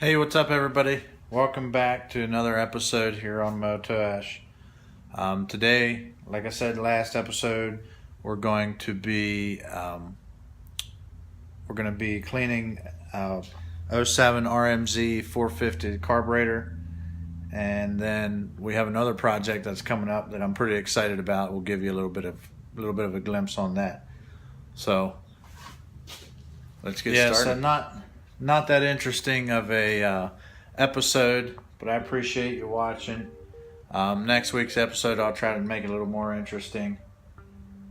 Hey, what's up everybody? Welcome back to another episode here on Moto Ash. Today, like I said last episode, we're going to be cleaning 07 RMZ450 carburetor, and then we have another project that's coming up that I'm pretty excited about. We'll give you a little bit of a glimpse on that. So let's get started. So not that interesting of a episode, but I appreciate you watching. Next week's episode I'll try to make it a little more interesting.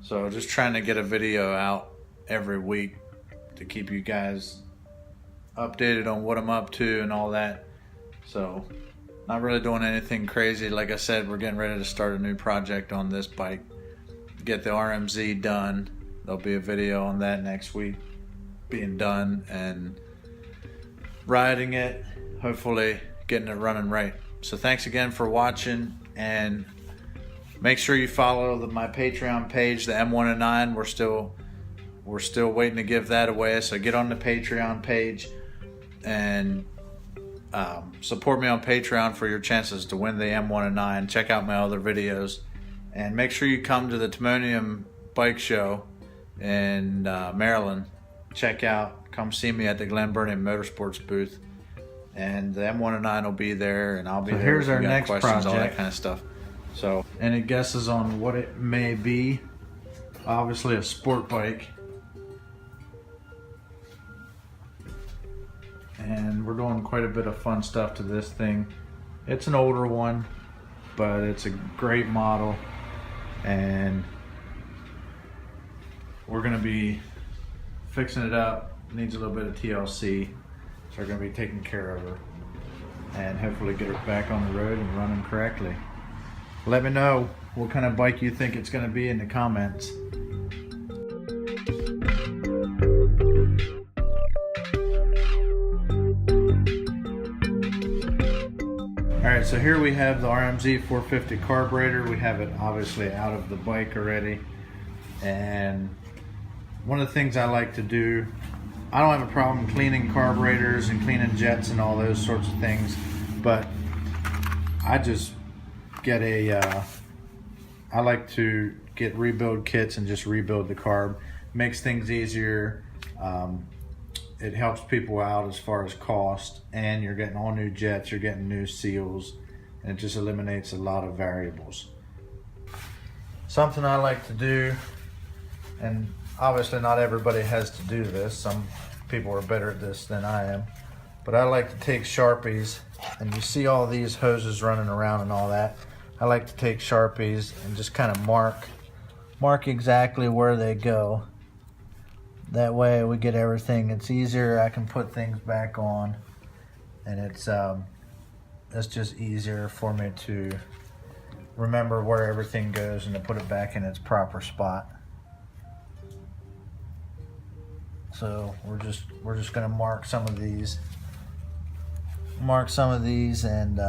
So just trying to get a video out every week to keep you guys updated on what I'm up to and all that. So not really doing anything crazy. Like I said, we're getting ready to start a new project on this bike. Get the RMZ done. There'll be a video on that next week being done and riding it, hopefully getting it running right. So thanks again for watching, and make sure you follow my Patreon page, the M109. We're still waiting to give that away, so get on the Patreon page and support me on Patreon for your chances to win the M109. Check out my other videos, and make sure you come to the Timonium bike show in Maryland. Come see me at the Glen Burnie Motorsports booth, and the M109 will be there, and I'll be there. Here's our next project, all that kind of stuff. So, any guesses on what it may be? Obviously a sport bike, and we're doing quite a bit of fun stuff to this thing. It's an older one, but it's a great model, and we're gonna be fixing it up. Needs a little bit of TLC, so we're going to be taking care of her and hopefully get her back on the road and running correctly. Let me know what kind of bike you think it's going to be in the comments. Alright, so here we have the RMZ450 carburetor. We have it obviously out of the bike already, and one of the things I like to do, I don't have a problem cleaning carburetors and cleaning jets and all those sorts of things, but I just get I like to get rebuild kits and just rebuild the carb. Makes things easier. It helps people out as far as cost, and you're getting all new jets, you're getting new seals, and it just eliminates a lot of variables. Something I like to do, and obviously not everybody has to do this. Some people are better at this than I am. But I like to take Sharpies, and you see all these hoses running around and all that. I like to take Sharpies and just kind of mark exactly where they go. That way we get everything. It's easier. I can put things back on, and it's just easier for me to remember where everything goes and to put it back in its proper spot. So we're just gonna mark some of these and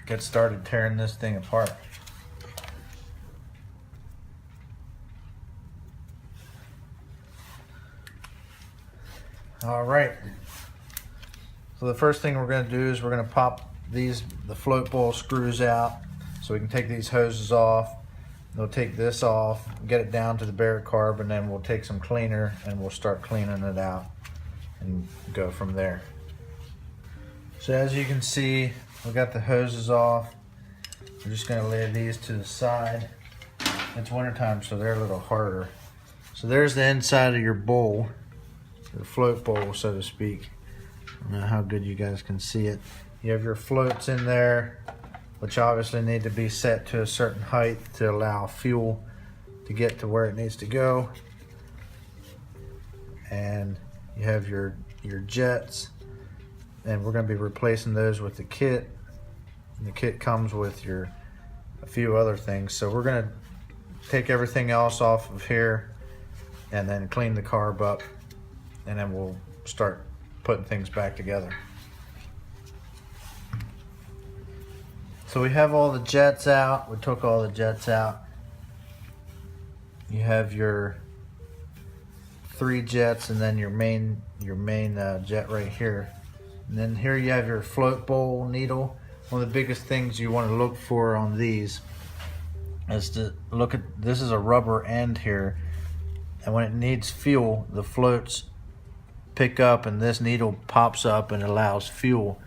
get started tearing this thing apart. All right. So the first thing we're gonna do is we're gonna pop the float bowl screws out so we can take these hoses off. We'll take this off, get it down to the bare carb, and then we'll take some cleaner and we'll start cleaning it out and go from there. So as you can see, we got the hoses off. We're just gonna lay these to the side. It's wintertime, so they're a little harder. So there's the inside of your bowl, your float bowl, so to speak. I don't know how good you guys can see it. You have your floats in there, which obviously need to be set to a certain height to allow fuel to get to where it needs to go. And you have your jets, and we're going to be replacing those with the kit. And the kit comes with a few other things. So we're going to take everything else off of here and then clean the carb up, and then we'll start putting things back together. So we have all the jets out. We took all the jets out. You have your 3 jets, and then your main jet right here. And then here you have your float bowl needle. One of the biggest things you want to look for on these is to look at, this is a rubber end here, and when it needs fuel, the floats pick up and this needle pops up and allows fuel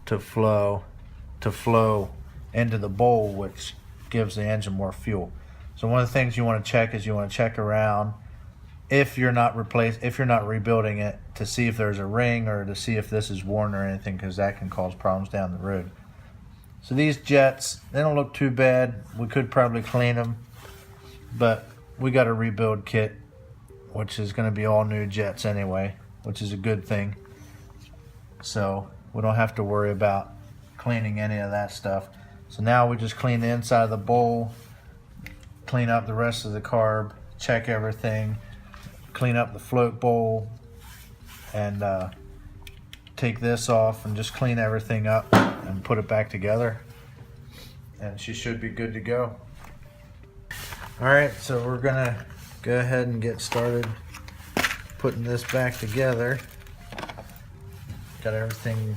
to flow into the bowl, which gives the engine more fuel. So one of the things you want to check is you want to check around if you're not rebuilding it, to see if there's a ring or to see if this is worn or anything, because that can cause problems down the road. So these jets, they don't look too bad. We could probably clean them, but we got a rebuild kit, which is going to be all new jets anyway, which is a good thing. So we don't have to worry about cleaning any of that stuff. So now we just clean the inside of the bowl, clean up the rest of the carb, check everything, clean up the float bowl, and take this off and just clean everything up and put it back together, and she should be good to go. Alright, so we're gonna go ahead and get started putting this back together. Got everything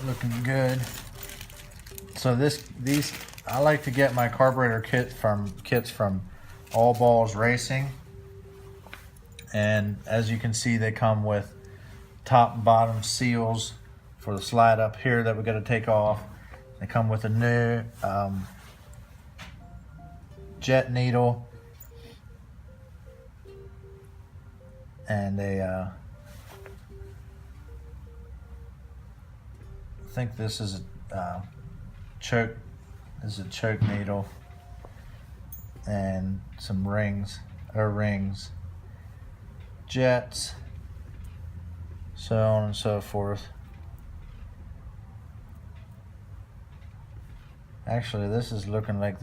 looking good. So these I like to get my carburetor kits from All Balls Racing, and as you can see, they come with top and bottom seals for the slide up here that we got to take off. They come with a new jet needle and a I think this is a choke. This is a choke needle and some rings, jets, so on and so forth. Actually, this is looking like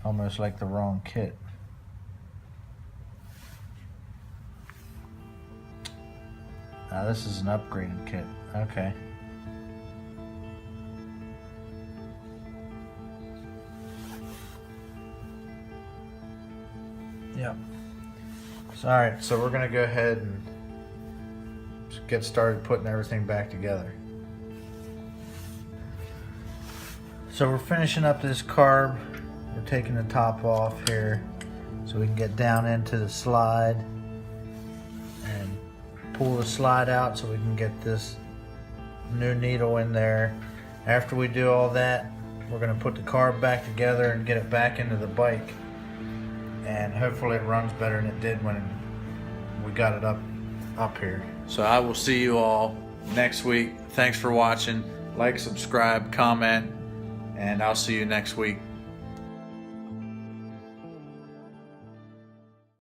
almost like the wrong kit. Now this is an upgraded kit. Okay. Yep. So, alright, so we're gonna go ahead and get started putting everything back together. So we're finishing up this carb. We're taking the top off here so we can get down into the slide and pull the slide out so we can get this new needle in there. After we do all that, we're gonna put the carb back together and get it back into the bike, and hopefully it runs better than it did when we got it up here. So I will see you all next week. Thanks for watching. Like, subscribe, comment, and I'll see you next week.